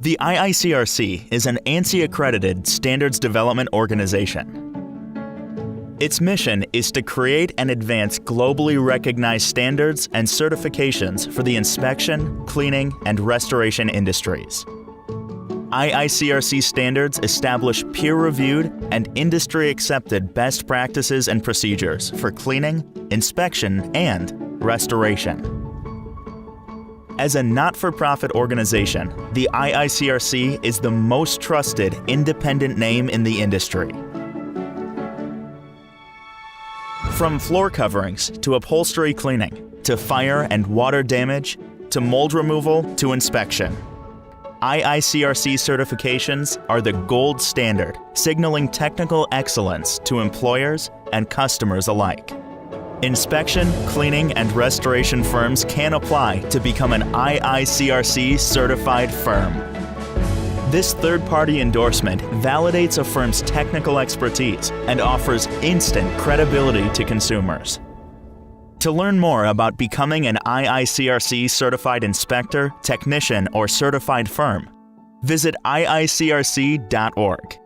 The Iicrc is an ANSI-accredited standards development organization. Its mission is to create and advance globally recognized standards and certifications for the inspection, cleaning, and restoration industries. Iicrc standards establish peer-reviewed and industry-accepted best practices and procedures for cleaning, inspection, and restoration. As a not-for-profit organization, the Iicrc is the most trusted independent name in the industry. From floor coverings to upholstery cleaning, to fire and water damage, to mold removal to inspection, Iicrc certifications are the gold standard, signaling technical excellence to employers and customers alike. Inspection, cleaning, and restoration firms can apply to become an Iicrc certified firm. This third-party endorsement validates a firm's technical expertise and offers instant credibility to consumers. To learn more about becoming an Iicrc certified inspector, technician, or certified firm, visit iicrc.org.